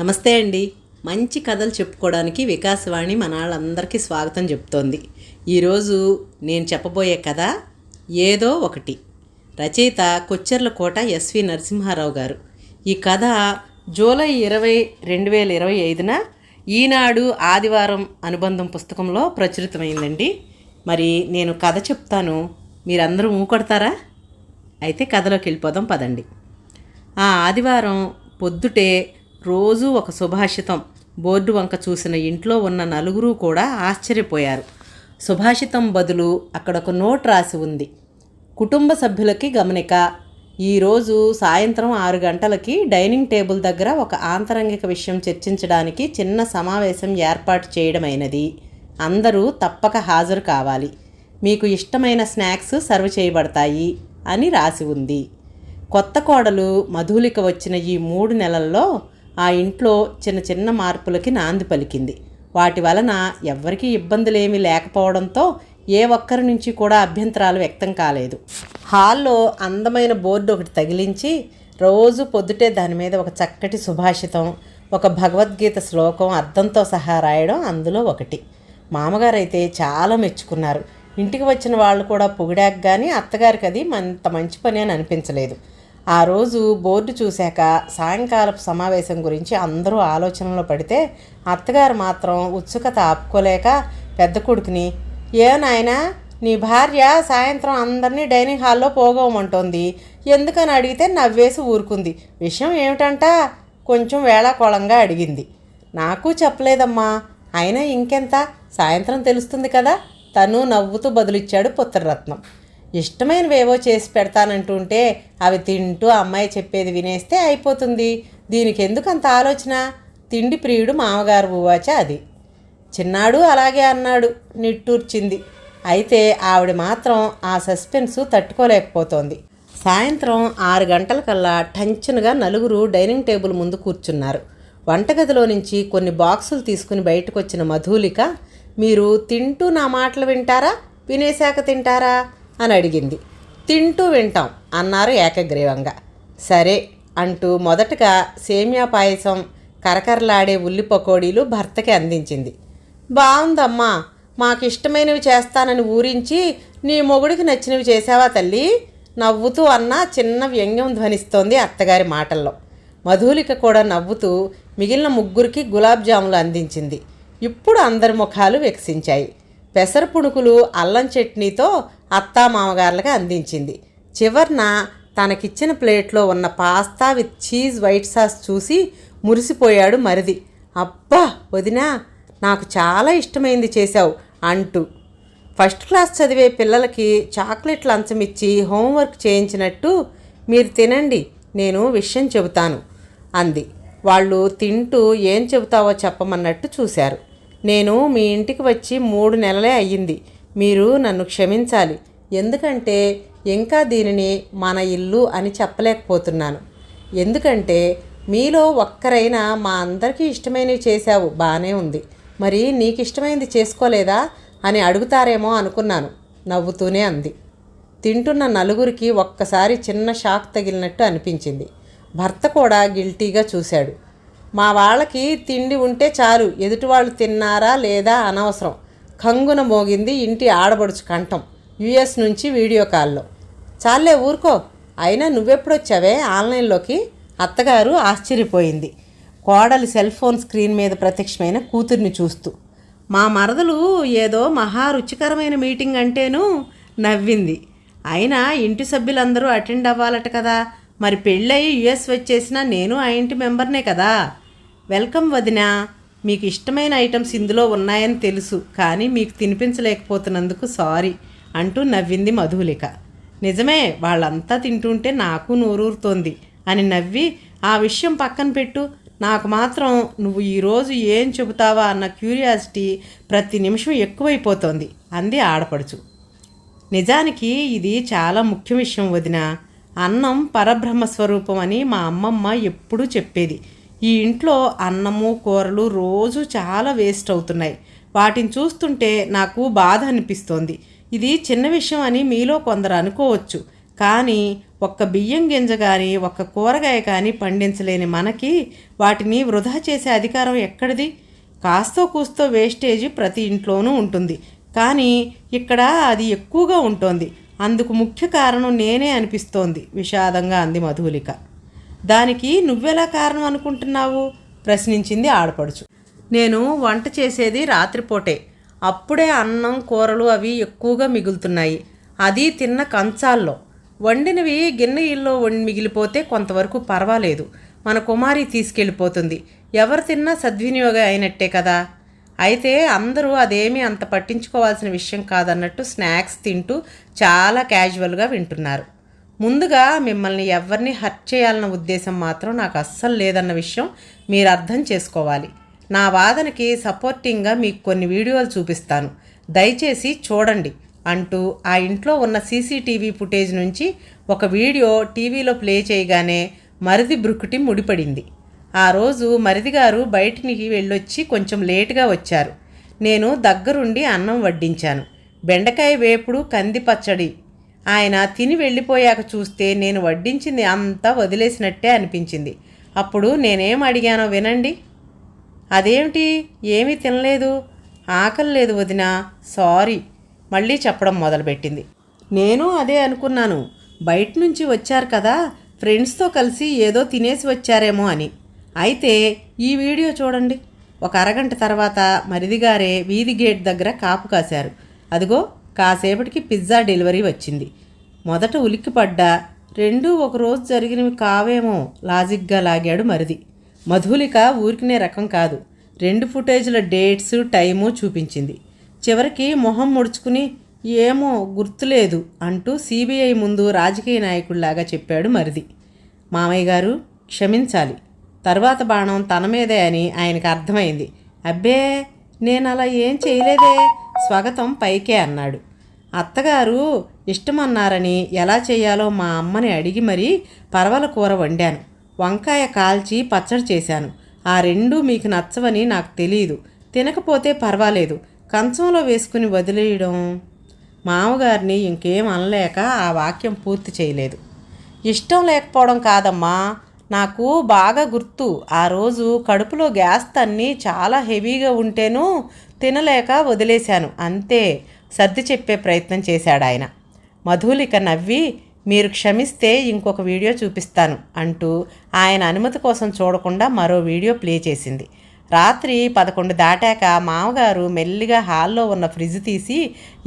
నమస్తే అండి. మంచి కథలు చెప్పుకోవడానికి వికాసవాణి మన వాళ్ళందరికీ స్వాగతం చెప్తోంది. ఈరోజు నేను చెప్పబోయే కథ ఏదో ఒకటి. రచయిత కొచ్చెర్లకోట ఎస్వి నరసింహారావు గారు. ఈ కథ జూలై 20, 2025న ఈనాడు ఆదివారం అనుబంధం పుస్తకంలో ప్రచురితమైందండి. మరి నేను కథ చెప్తాను, మీరందరూ ఊకొడతారా? అయితే కథలోకి వెళ్ళిపోదాం పదండి. ఆ ఆదివారం పొద్దుటే రోజూ ఒక సుభాషితం బోర్డు వంక చూసిన ఇంట్లో ఉన్న నలుగురు కూడా ఆశ్చర్యపోయారు. సుభాషితం బదులు అక్కడ ఒక నోట్ రాసి ఉంది. కుటుంబ సభ్యులకి గమనిక, ఈరోజు సాయంత్రం 6 గంటలకి డైనింగ్ టేబుల్ దగ్గర ఒక ఆంతరంగిక విషయం చర్చించడానికి చిన్న సమావేశం ఏర్పాటు చేయడమైనది. అందరూ తప్పక హాజరు కావాలి. మీకు ఇష్టమైన స్నాక్స్ సర్వ్ చేయబడతాయి అని రాసి ఉంది. కొత్త కోడలు మధులిక వచ్చిన ఈ 3 నెలల్లో ఆ ఇంట్లో చిన్న చిన్న మార్పులకి నాంది పలికింది. వాటి వలన ఎవ్వరికీ ఇబ్బందులేమీ లేకపోవడంతో ఏ ఒక్కరి నుంచి కూడా అభ్యంతరాలు వ్యక్తం కాలేదు. హాల్లో అందమైన బోర్డు ఒకటి తగిలించి రోజు పొద్దుటే దాని మీద ఒక చక్కటి సుభాషితం, ఒక భగవద్గీత శ్లోకం అర్థంతో సహా రాయడం అందులో ఒకటి. మామగారైతే చాలా మెచ్చుకున్నారు. ఇంటికి వచ్చిన వాళ్ళు కూడా పొగిడాక కానీ అత్తగారికి అది అంత మంచి పని అని అనిపించలేదు. ఆ రోజు బోర్డు చూశాక సాయంకాలపు సమావేశం గురించి అందరూ ఆలోచనలో పడితే అత్తగారు మాత్రం ఉత్సుకత ఆపుకోలేక పెద్ద కొడుకుని, ఏ నాయనా నీ భార్య సాయంత్రం అందరినీ డైనింగ్ హాల్లో పోగోమంటోంది ఎందుకని అడిగితే నవ్వేసి ఊరుకుంది. విషయం ఏమిటంట కొంచెం వేళాకోళంగా అడిగింది. నాకు చెప్పలేదమ్మా, అయినా ఇంకెంత, సాయంత్రం తెలుస్తుంది కదా, తను నవ్వుతూ బదులిచ్చాడు పుత్రరత్నం. ఇష్టమైనవేవో చేసి పెడతానంటుంటే అవి తింటూ అమ్మాయి చెప్పేది వినేస్తే అయిపోతుంది. దీనికి ఎందుకు అంత ఆలోచన? తిండి ప్రియుడు మామగారు బువాచ అది. చిన్నాడు అలాగే అన్నాడు, నిట్టూర్చింది. అయితే ఆవిడ మాత్రం ఆ సస్పెన్సు తట్టుకోలేకపోతోంది. సాయంత్రం 6 గంటలకల్లా టెన్షన్గా నలుగురు డైనింగ్ టేబుల్ ముందు కూర్చున్నారు. వంటగదిలో నుంచి కొన్ని బాక్సులు తీసుకుని బయటకు వచ్చిన మధులిక, మీరు తింటూ నా మాటలు వింటారా, వినేశాక తింటారా అని అడిగింది. తింటూ వింటాం అన్నారు ఏకగ్రీవంగా. సరే అంటూ మొదటగా సేమియా పాయసం, కరకరలాడే ఉల్లి పకోడీలు భర్తకి అందించింది. బాగుందమ్మా, మాకు ఇష్టమైనవి చేస్తానని ఊరించి నీ మొగుడికి నచ్చినవి చేసావా తల్లి? నవ్వుతూ అన్న చిన్న వ్యంగ్యం ధ్వనిస్తోంది అత్తగారి మాటల్లో. మధులిక కూడా నవ్వుతూ మిగిలిన ముగ్గురికి గులాబ్ జాములు అందించింది. ఇప్పుడు అందరి ముఖాలు వికసించాయి. పెసర పుణుకులు అల్లం చట్నీతో అత్తా మామగారులకు అందించింది. చివర్న తనకిచ్చిన ప్లేట్లో ఉన్న pasta with cheese white sauce చూసి మురిసిపోయాడు మరిది. అబ్బా వదినా, నాకు చాలా ఇష్టమైంది చేశావు అంటూ. ఫస్ట్ క్లాస్ చదివే పిల్లలకి చాక్లెట్ లంచం ఇచ్చి హోంవర్క్ చేయించినట్టు మీరు తినండి, నేను విషయం చెబుతాను అంది. వాళ్ళు తింటూ ఏం చెబుతావో చెప్పమన్నట్టు చూశారు. నేను మీ ఇంటికి వచ్చి 3 నెలలే అయ్యింది. మీరు నన్ను క్షమించాలి. ఎందుకంటే ఇంకా దీనిని మన ఇల్లు అని చెప్పలేకపోతున్నాను. ఎందుకంటే మీలో ఒక్కరైనా మా అందరికీ ఇష్టమైనవి చేశావు, బాగానే ఉంది, మరి నీకు ఇష్టమైనది చేసుకోలేదా అని అడుగుతారేమో అనుకున్నాను నవ్వుతూనే అంది. తింటున్న నలుగురికి ఒక్కసారి చిన్న షాక్ తగిలినట్టు అనిపించింది. భర్త కూడా గిల్టీగా చూశాడు. మా వాళ్ళకి తిండి ఉంటే చాలు, ఎదుటివాళ్ళు తిన్నారా లేదా అనవసరం, కంగున మోగింది ఇంటి ఆడబడుచు కంఠం యుఎస్ నుంచి వీడియో కాల్లో. చాలే ఊరుకో, అయినా నువ్వెప్పుడొచ్చావే ఆన్లైన్లోకి? అత్తగారు ఆశ్చర్యపోయింది కోడలి సెల్ ఫోన్ స్క్రీన్ మీద ప్రత్యక్షమైన కూతుర్ని చూస్తూ. మా మరదలు ఏదో మహా రుచికరమైన మీటింగ్ అంటేను నవ్వింది. అయినా ఇంటి సభ్యులందరూ అటెండ్ అవ్వాలట కదా, మరి పెళ్ళయి యుఎస్ వచ్చేసినా నేను ఆ ఇంటి మెంబర్నే కదా. వెల్కమ్ వదినా, మీకు ఇష్టమైన ఐటమ్స్ ఇందులో ఉన్నాయని తెలుసు, కానీ మీకు తినిపించలేకపోతున్నందుకు సారీ అంటూ నవ్వింది మధులిక. నిజమే, వాళ్ళంతా తింటుంటే నాకు నోరూరుతోంది అని నవ్వి, ఆ విషయం పక్కన పెట్టు, నాకు మాత్రం నువ్వు ఈరోజు ఏం చెబుతావా అన్న క్యూరియాసిటీ ప్రతి నిమిషం ఎక్కువైపోతోంది అంది ఆడపడుచు. నిజానికి ఇది చాలా ముఖ్య విషయం వదినా. అన్నం పరబ్రహ్మ స్వరూపం అని మా అమ్మమ్మ ఎప్పుడూ చెప్పేది. ఈ ఇంట్లో అన్నము కూరలు రోజు చాలా వేస్ట్ అవుతున్నాయి. వాటిని చూస్తుంటే నాకు బాధ అనిపిస్తోంది. ఇది చిన్న విషయం అని మీలో కొందరు అనుకోవచ్చు, కానీ ఒక్క బియ్యం గింజ కానీ ఒక్క కూరగాయ కానీ పండించలేని మనకి వాటిని వృధా చేసే అధికారం ఎక్కడిది? కాస్తో కూస్తో వేస్టేజ్ ప్రతి ఇంట్లోనూ ఉంటుంది, కానీ ఇక్కడ అది ఎక్కువగా ఉంటుంది. అందుకు ముఖ్య కారణం నేనే అనిపిస్తోంది విషాదంగా అంది మధులిక. దానికి నువ్వెలా కారణం అనుకుంటున్నావు? ప్రశ్నించింది ఆడపడుచు. నేను వంట చేసేది రాత్రిపూటే. అప్పుడే అన్నం కూరలు అవి ఎక్కువగా మిగులుతున్నాయి, అది తిన్న కంచాల్లో. వండినవి గిన్నెల్లో మిగిలిపోతే కొంతవరకు పర్వాలేదు, మన కుమారి తీసుకెళ్ళిపోతుంది. ఎవరు తిన్నా సద్వినియోగం అయినట్టే కదా. అయితే అందరూ అదేమీ అంత పట్టించుకోవాల్సిన విషయం కాదన్నట్టు స్నాక్స్ తింటూ చాలా క్యాజువల్గా వింటున్నారు. ముందుగా మిమ్మల్ని ఎవరిని హర్ట్ చేయాలన్న ఉద్దేశం మాత్రం నాకు అస్సలు లేదన్న విషయం మీరు అర్థం చేసుకోవాలి. నా వాదనకి సపోర్టింగ్గా మీకు కొన్ని వీడియోలు చూపిస్తాను, దయచేసి చూడండి అంటూ ఆ ఇంట్లో ఉన్న సీసీటీవీ ఫుటేజ్ నుంచి ఒక వీడియో టీవీలో ప్లే చేయగానే మరిది బ్రుకుటి ముడిపడింది. ఆ రోజు మరిదిగారు బయటికి వెళ్ళొచ్చి కొంచెం లేటుగా వచ్చారు. నేను దగ్గరుండి అన్నం వడ్డించాను, బెండకాయ వేపుడు కంది పచ్చడి. ఆయన తిని వెళ్ళిపోయాక చూస్తే నేను వడ్డించింది అంతా వదిలేసినట్టే అనిపించింది. అప్పుడు నేనేం అడిగానో వినండి. అదేమిటి, ఏమీ తినలేదు? ఆకలి లేదు వదినా, సారీ మళ్ళీ చెప్పడం మొదలుపెట్టింది. నేను అదే అనుకున్నాను, బయట నుంచి వచ్చారు కదా, ఫ్రెండ్స్తో కలిసి ఏదో తినేసి వచ్చారేమో అని. అయితే ఈ వీడియో చూడండి. ఒక అరగంట తర్వాత మరిదిగారే వీధి గేట్ దగ్గర కాపు కాశారు. అదిగో కాసేపటికి పిజ్జా డెలివరీ వచ్చింది. మొదట ఉలిక్కిపడ్డా, రెండూ ఒకరోజు జరిగినవి కావేమో లాజిక్గా లాగాడు మరిది. మధులిక ఊరికినే రకం కాదు, 2 ఫుటేజ్ల డేట్స్ టైము చూపించింది. చివరికి మొహం ముడుచుకుని ఏమో గుర్తులేదు అంటూ సిబిఐ ముందు రాజకీయ నాయకుడిలాగా చెప్పాడు మరిది. మామయ్య గారు క్షమించాలి, తర్వాత బాణం తన మీదే అని ఆయనకు అర్థమైంది. అబ్బే నేను అలా ఏం చేయలేదే, స్వాగతం పైకే అన్నాడు. అత్తగారు ఇష్టమన్నారని ఎలా చేయాలో మా అమ్మని అడిగి మరీ పరవల కూర వండాను, వంకాయ కాల్చి పచ్చడి చేశాను. ఆ రెండూ మీకు నచ్చవని నాకు తెలియదు, తినకపోతే పర్వాలేదు, కంచంలో వేసుకుని వదిలేయడం. మామగారిని ఇంకేం అనలేక ఆ వాక్యం పూర్తి చేయలేదు. ఇష్టం లేకపోవడం కాదమ్మా, నాకు బాగా గుర్తు. ఆ రోజు కడుపులో గ్యాస్ తన్ని చాలా హెవీగా ఉంటేనూ తినలేక వదిలేశాను అంతే, సర్ది చెప్పే ప్రయత్నం చేశాడు ఆయన. మధులిక నవ్వి, మీరు క్షమిస్తే ఇంకొక వీడియో చూపిస్తాను అంటూ ఆయన అనుమతి కోసం చూడకుండా మరో వీడియో ప్లే చేసింది. రాత్రి 11 దాటాక మామగారు మెల్లిగా హాల్లో ఉన్న ఫ్రిడ్జ్ తీసి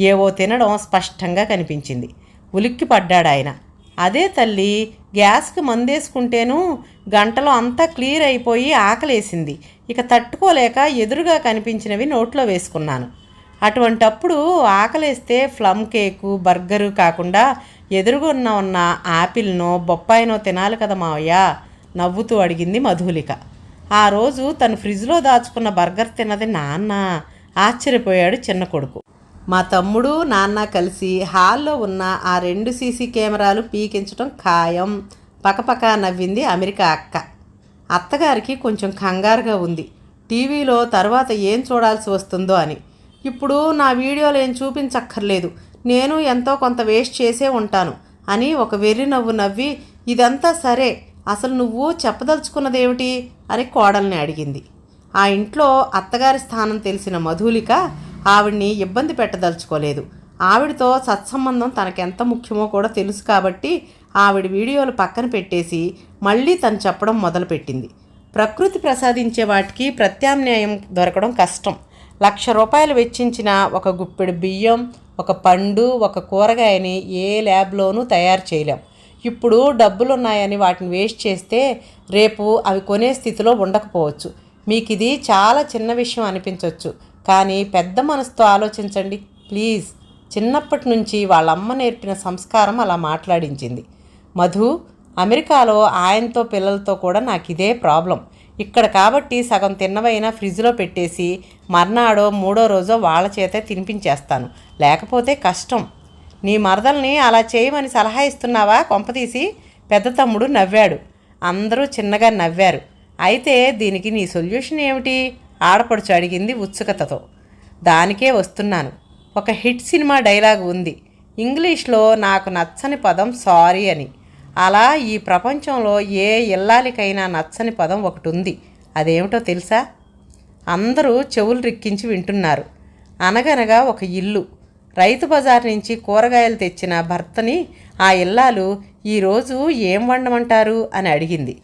ఏవో తినడం స్పష్టంగా కనిపించింది. ఉలిక్కి పడ్డాడు ఆయన. అదే తల్లి, గ్యాస్కి మందేసుకుంటేనూ గంటలో అంతా క్లియర్ అయిపోయి ఆకలేసింది. ఇక తట్టుకోలేక ఎదురుగా కనిపించినవి నోట్లో వేసుకున్నాను. అటువంటప్పుడు ఆకలేస్తే ప్లమ్ కేకు బర్గరు కాకుండా ఎదురుగున్న ఉన్న ఆపిల్నో బొప్పాయినో తినాలి కదా మావయ్య, నవ్వుతూ అడిగింది మధులిక. ఆ రోజు తను ఫ్రిడ్జ్లో దాచుకున్న బర్గర్ తిన్నది నాన్న, ఆశ్చర్యపోయాడు చిన్న కొడుకు. మా తమ్ముడు నాన్న కలిసి హాల్లో ఉన్న ఆ 2 సీసీ కెమెరాలు పీకించడం ఖాయం, పకపక నవ్వింది అమెరికా అక్క. అత్తగారికి కొంచెం కంగారుగా ఉంది, టీవీలో తర్వాత ఏం చూడాల్సి వస్తుందో అని. ఇప్పుడు నా వీడియోలు ఏం చూపించక్కర్లేదు, నేను ఎంతో కొంత వేస్ట్ చేసే ఉంటాను అని ఒక వెర్రి నవ్వు నవ్వి, ఇదంతా సరే, అసలు నువ్వు చెప్పదలుచుకున్నదేమిటి అని కోడల్ని అడిగింది. ఆ ఇంట్లో అత్తగారి స్థానం తెలిసిన మధులిక ఆవిడ్ని ఇబ్బంది పెట్టదలుచుకోలేదు. ఆవిడతో సత్సంబంధం తనకెంత ముఖ్యమో కూడా తెలుసు కాబట్టి ఆవిడ వీడియోలు పక్కన పెట్టేసి మళ్ళీ తను చెప్పడం మొదలుపెట్టింది. ప్రకృతి ప్రసాదించే వాటికి ప్రత్యామ్నాయం దొరకడం కష్టం. 1,00,000 రూపాయలు వెచ్చించిన ఒక గుప్పెడు బియ్యం, ఒక పండు, ఒక కూరగాయని ఏ ల్యాబ్లోనూ తయారు చేయలేం. ఇప్పుడు డబ్బులున్నాయని వాటిని వేస్ట్ చేస్తే రేపు అవి కొనే స్థితిలో ఉండకపోవచ్చు. మీకు ఇది చాలా చిన్న విషయం అనిపించవచ్చు, కానీ పెద్ద మనసుతో ఆలోచించండి ప్లీజ్. చిన్నప్పటి నుంచి వాళ్ళమ్మ నేర్పిన సంస్కారం అలా మాట్లాడించింది. మధు, అమెరికాలో ఆయనతో పిల్లలతో కూడా నాకు ఇదే ప్రాబ్లం. ఇక్కడ కాబట్టి సగం తిన్నవైనా ఫ్రిడ్జ్లో పెట్టేసి మర్నాడో 3వ రోజో వాళ్ళ చేతే తినిపించేస్తాను, లేకపోతే కష్టం. నీ మరదల్ని అలా చేయమని సలహా ఇస్తున్నావా కొంపతీసి? పెద్ద తమ్ముడు నవ్వాడు. అందరూ చిన్నగా నవ్వారు. అయితే దీనికి నీ సొల్యూషన్ ఏమిటి? ఆడపడుచు అడిగింది ఉత్సుకతతో. దానికే వస్తున్నాను. ఒక హిట్ సినిమా డైలాగ్ ఉంది, ఇంగ్లీష్లో నాకు నచ్చని పదం సారీ అని. అలా ఈ ప్రపంచంలో ఏ ఇల్లాలికైనా నచ్చని పదం ఒకటి ఉంది. అదేమిటో తెలుసా? అందరూ చెవులు రిక్కించి వింటున్నారు. అనగనగా ఒక ఇల్లు. రైతు బజార్ నుంచి కూరగాయలు తెచ్చిన భర్తని ఆ ఇల్లాలు ఈరోజు ఏం వండమంటారు అని అడిగింది.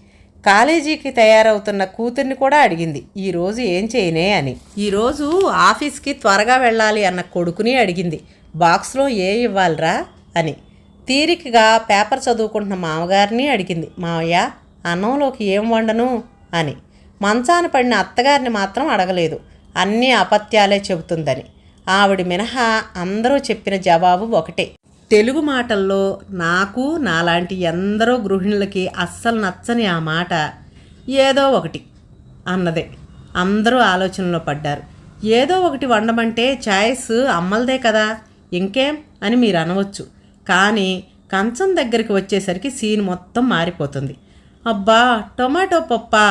కాలేజీకి తయారవుతున్న కూతుర్ని కూడా అడిగింది, ఈరోజు ఏం చేయనే అని. ఈరోజు ఆఫీస్కి త్వరగా వెళ్ళాలి అన్న కొడుకుని అడిగింది, బాక్స్లో ఏ ఇవ్వాలిరా అని. తీరికగా పేపర్ చదువుకుంటున్న మామగారిని అడిగింది, మావయ్య అన్నంలోకి ఏం వండను అని. మంచాన పడిన అత్తగారిని మాత్రం అడగలేదు, అన్నీ అపత్యాలే చెబుతుందని. ఆవిడ మినహా అందరూ చెప్పిన జవాబు ఒకటే. తెలుగు మాటల్లో నాకు నాలాంటి ఎందరో గృహిణులకి అస్సలు నచ్చని ఆ మాట ఏదో ఒకటి అన్నదే. అందరూ ఆలోచనలో పడ్డారు. ఏదో ఒకటి వండమంటే చాయిస్ అమ్మలదే కదా, ఇంకేం అని మీరు అనవచ్చు. కానీ కంచం దగ్గరికి వచ్చేసరికి సీన్ మొత్తం మారిపోతుంది. అబ్బా టొమాటో పప్పా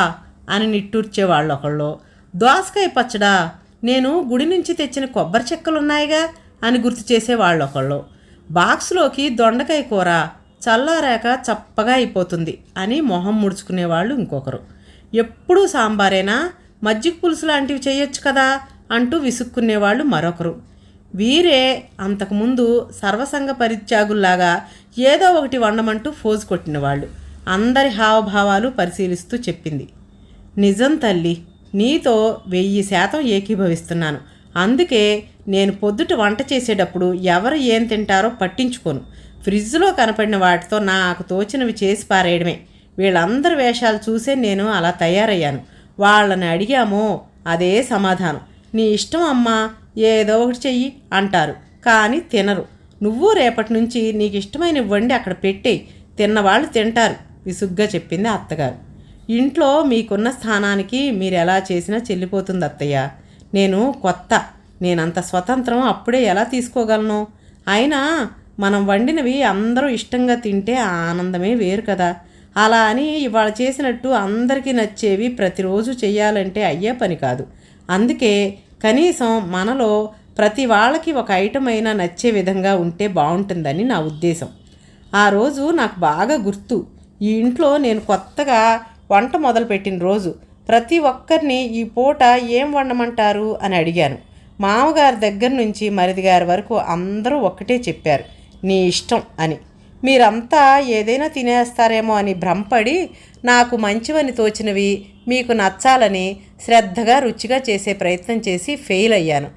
అని నిట్టూర్చేవాళ్ళు ఒకళ్ళు, దోసకాయ పచ్చడా, నేను గుడి నుంచి తెచ్చిన కొబ్బరి చెక్కలున్నాయిగా అని గుర్తు చేసేవాళ్ళు ఒకళ్ళు, బాక్స్లోకి దొండకాయ కూర చల్లారాక చప్పగా అయిపోతుంది అని మొహం ముడుచుకునేవాళ్ళు ఇంకొకరు. ఎప్పుడూ సాంబారేనా, మజ్జిగ పులుసు లాంటివి చేయొచ్చు కదా అంటూ విసుక్కునేవాళ్ళు మరొకరు. వీరే అంతకుముందు సర్వసంగ పరిత్యాగుల్లాగా ఏదో ఒకటి వండమంటూ ఫోజు కొట్టినవాళ్ళు. అందరి హావభావాలు పరిశీలిస్తూ చెప్పింది, నిజం తల్లి, నీతో 1000% ఏకీభవిస్తున్నాను. అందుకే నేను పొద్దుట వంట చేసేటప్పుడు ఎవరు ఏం తింటారో పట్టించుకోను. ఫ్రిడ్జ్లో కనపడిన వాటితో నాకు తోచినవి చేసి పారేయడమే. వీళ్ళందరి వేషాలు చూసే నేను అలా తయారయ్యాను. వాళ్ళని అడిగామో అదే సమాధానం, నీ ఇష్టం అమ్మా, ఏదో ఒకటి చెయ్యి అంటారు, కానీ తినరు. నువ్వు రేపటి నుంచి నీకు ఇష్టమైన వండి అక్కడ పెట్టేయి, తిన్నవాళ్ళు తింటారు విసుగ్గా చెప్పింది అత్తగారు. ఇంట్లో మీకున్న స్థానానికి మీరు ఎలా చేసినా చెల్లిపోతుంది అత్తయ్య. నేను కొత్త, నేనంత స్వతంత్రం అప్పుడే ఎలా తీసుకోగలను? అయినా మనం వండినవి అందరూ ఇష్టంగా తింటే ఆ ఆనందమే వేరు కదా. అలా అని ఇవాళ చేసినట్టు అందరికీ నచ్చేవి ప్రతిరోజు చెయ్యాలంటే అయ్యే పని కాదు. అందుకే కనీసం మనలో ప్రతి వాళ్ళకి ఒక ఐటమ్ అయినా నచ్చే విధంగా ఉంటే బాగుంటుందని నా ఉద్దేశం. ఆ రోజు నాకు బాగా గుర్తు. ఈ ఇంట్లో నేను కొత్తగా వంట మొదలుపెట్టిన రోజు ప్రతి ఒక్కరిని ఈ పూట ఏం వండమంటారు అని అడిగాను. మామగారి దగ్గర నుంచి మరిదిగారి వరకు అందరూ ఒక్కటే చెప్పారు, నీ ఇష్టం అని. మీరంతా ఏదైనా తినేస్తారేమో అని భ్రమపడి నాకు మంచివని తోచినవి మీకు నచ్చాలని శ్రద్ధగా రుచిగా చేసే ప్రయత్నం చేసి ఫెయిల్ అయ్యాను.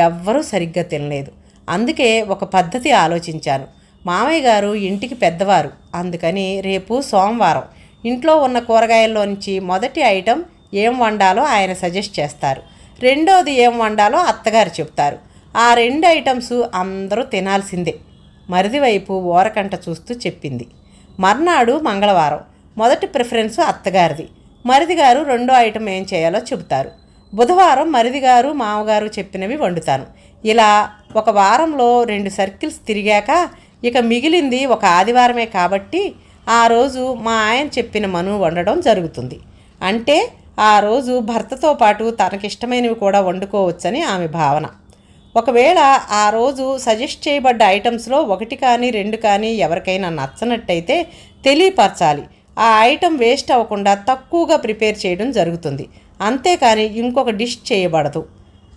ఎవ్వరూ సరిగ్గా తినలేదు. అందుకే ఒక పద్ధతి ఆలోచించాను. మామయ్య గారు ఇంటికి పెద్దవారు, అందుకని రేపు సోమవారం ఇంట్లో ఉన్న కూరగాయల్లో నుంచి మొదటి ఐటెం ఏం వండాలో ఆయన సజెస్ట్ చేస్తారు, రెండోది ఏం వండాలో అత్తగారు చెప్తారు. ఆ 2 ఐటమ్స్ అందరూ తినాల్సిందే. మరిది వైపు ఓరకంట చూస్తూ చెప్పింది. మర్నాడు మంగళవారం మొదటి ప్రిఫరెన్స్ అత్తగారిది, మరిదిగారు రెండో ఐటెం ఏం చేయాలో చెబుతారు. బుధవారం మరిదిగారు మామగారు చెప్పినవి వండుతాను. ఇలా ఒక వారంలో 2 సర్కిల్స్ తిరిగాక ఇక మిగిలింది ఒక ఆదివారమే కాబట్టి ఆ రోజు మా ఆయన చెప్పిన మను వండడం జరుగుతుంది. అంటే ఆ రోజు భర్తతో పాటు తనకిష్టమైనవి కూడా వండుకోవచ్చని ఆమె భావన. ఒకవేళ ఆ రోజు సజెస్ట్ చేయబడ్డ ఐటమ్స్లో 1 కానీ 2 కానీ ఎవరికైనా నచ్చనట్టయితే తెలియపరచాలి. ఆ ఐటెం వేస్ట్ అవ్వకుండా తక్కువగా ప్రిపేర్ చేయడం జరుగుతుంది. అంతేకాని ఇంకొక డిష్ చేయబడదు.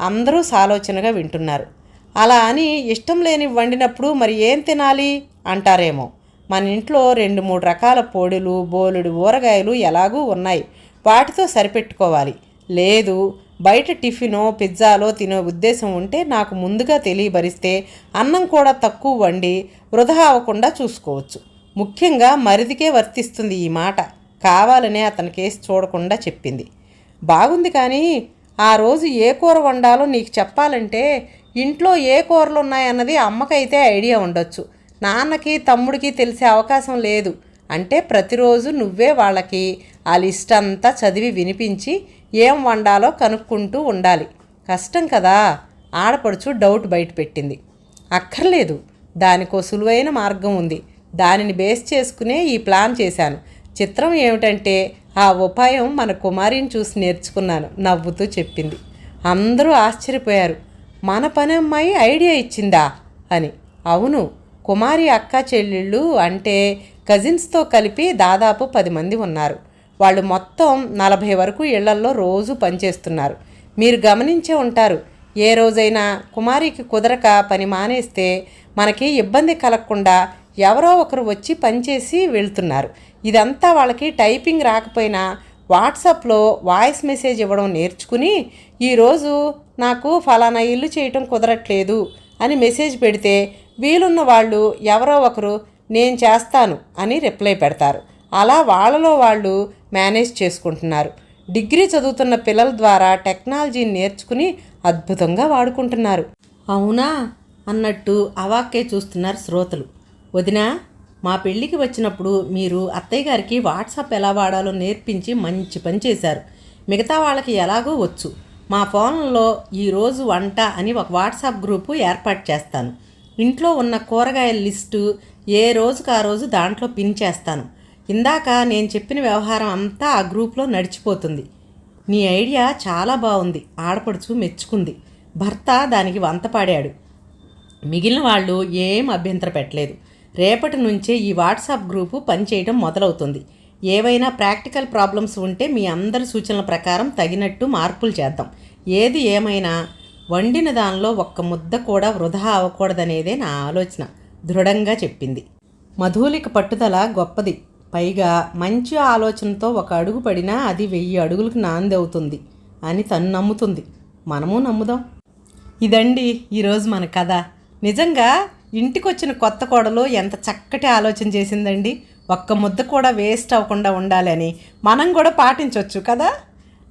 అందరూ సాలోచనగా వింటున్నారు. అలా అని ఇష్టం లేని వండినప్పుడు మరి ఏం తినాలి అంటారేమో. మన ఇంట్లో 2-3 రకాల పొడులు బోలెడు ఊరగాయలు ఎలాగూ ఉన్నాయి, వాటితో సరిపెట్టుకోవాలి. లేదు బయట టిఫినో పిజ్జాలో తినే ఉద్దేశం ఉంటే నాకు ముందుగా తెలియబరిస్తే అన్నం కూడా తక్కువ వండి వృధా అవ్వకుండా చూసుకోవచ్చు. ముఖ్యంగా మరిదికే వర్తిస్తుంది ఈ మాట. కావాలనే అతని కేసు చూడకుండా చెప్పింది. బాగుంది, కానీ ఆ రోజు ఏ కూర వండాలో నీకు చెప్పాలంటే ఇంట్లో ఏ కూరలు ఉన్నాయన్నది అమ్మకైతే ఐడియా ఉండొచ్చు, నాన్నకి తమ్ముడికి తెలిసే అవకాశం లేదు. అంటే ప్రతిరోజు నువ్వే వాళ్ళకి ఆ లిస్ట్ అంతా చదివి వినిపించి ఏం వండాలో కనుక్కుంటూ ఉండాలి. కష్టం కదా. ఆడపడుచు డౌట్ బయటపెట్టింది. అక్కర్లేదు, దానికో సులువైన మార్గం ఉంది. దానిని బేస్ చేసుకునే ఈ ప్లాన్ చేశాను. చిత్రం ఏమిటంటే ఆ ఉపాయం మన కుమారిని చూసి నేర్చుకున్నాను నవ్వుతూ చెప్పింది. అందరూ ఆశ్చర్యపోయారు. మన పని అమ్మాయి ఐడియా ఇచ్చిందా అని. అవును, కుమారి అక్క చెల్లెళ్ళు అంటే కజిన్స్తో కలిపి దాదాపు 10 మంది ఉన్నారు. వాళ్ళు మొత్తం 40 వరకు ఇళ్లల్లో రోజు పనిచేస్తున్నారు. మీరు గమనించే ఉంటారు, ఏ రోజైనా కుమారికి కుదరక పని మానేస్తే మనకి ఇబ్బంది కలగకుండా ఎవరో ఒకరు వచ్చి పనిచేసి వెళ్తున్నారు. ఇదంతా వాళ్ళకి టైపింగ్ రాకపోయినా వాట్సాప్లో వాయిస్ మెసేజ్ ఇవ్వడం నేర్చుకుని, ఈరోజు నాకు ఫలానా ఇల్లు చేయటం కుదరట్లేదు అని మెసేజ్ పెడితే వీలున్న వాళ్ళు ఎవరో ఒకరు నేను చేస్తాను అని రిప్లై పెడతారు. అలా వాళ్ళలో వాళ్ళు మేనేజ్ చేసుకుంటున్నారు. డిగ్రీ చదువుతున్న పిల్లల ద్వారా టెక్నాలజీని నేర్చుకుని అద్భుతంగా వాడుకుంటున్నారు. అవునా అన్నట్టు అవాక్కే చూస్తున్నారు శ్రోతలు. వదినా, మా పెళ్ళికి వచ్చినప్పుడు మీరు అత్తయ్య గారికి వాట్సాప్ ఎలా వాడాలో నేర్పించి మంచి పని చేశారు. మిగతా వాళ్ళకి ఎలాగో వచ్చు. మా ఫోన్లలో ఈరోజు వంట అని ఒక వాట్సాప్ గ్రూపు ఏర్పాటు చేస్తాను. ఇంట్లో ఉన్న కూరగాయల లిస్టు ఏ రోజుకు ఆ రోజు దాంట్లో పిన్ చేస్తాను. ఇందాక నేను చెప్పిన వ్యవహారం అంతా ఆ గ్రూప్లో నడిచిపోతుంది. నీ ఐడియా చాలా బాగుంది. ఆడపడుచు మెచ్చుకుంది. భర్త దానికి వంతపాడాడు. మిగిలిన వాళ్ళు ఏం అభ్యంతర పెట్టలేదు. రేపటి నుంచే ఈ వాట్సాప్ గ్రూపు పనిచేయడం మొదలవుతుంది. ఏవైనా ప్రాక్టికల్ ప్రాబ్లమ్స్ ఉంటే మీ అందరి సూచనల ప్రకారం తగినట్టు మార్పులు చేద్దాం. ఏది ఏమైనా వండిన దానిలో ఒక్క ముద్ద కూడా వృధా అవ్వకూడదనేదే నా ఆలోచన దృఢంగా చెప్పింది. మధులిక పట్టుదల గొప్పది. పైగా మంచి ఆలోచనతో ఒక అడుగు పడినా అది 1000 అడుగులకు నాంది అవుతుంది అని తను నమ్ముతుంది. మనము నమ్ముదాం. ఇదండి ఈరోజు మన కథ. నిజంగా ఇంటికొచ్చిన కొత్త కోడలు ఎంత చక్కటి ఆలోచన చేసిందండి. ఒక్క ముద్ద కూడా వేస్ట్ అవ్వకుండా ఉండాలని మనం కూడా పాటించవచ్చు కదా.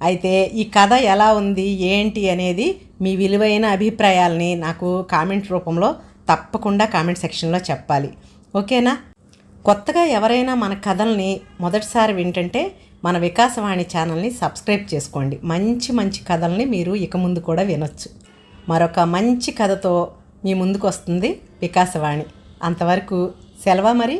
అయితే ఈ కథ ఎలా ఉంది ఏంటి అనేది మీ విలువైన అభిప్రాయాలని నాకు కామెంట్ రూపంలో తప్పకుండా కామెంట్ సెక్షన్లో చెప్పాలి. ఓకేనా? కొత్తగా ఎవరైనా మన కథల్ని మొదటిసారి వింటుంటే మన వికాసవాణి ఛానల్ని సబ్స్క్రైబ్ చేసుకోండి. మంచి మంచి కథల్ని మీరు ఇక ముందు కూడా వినొచ్చు. మరొక మంచి కథతో మీ ముందుకు వస్తుంది వికాసవాణి. అంతవరకు సెలవా మరి.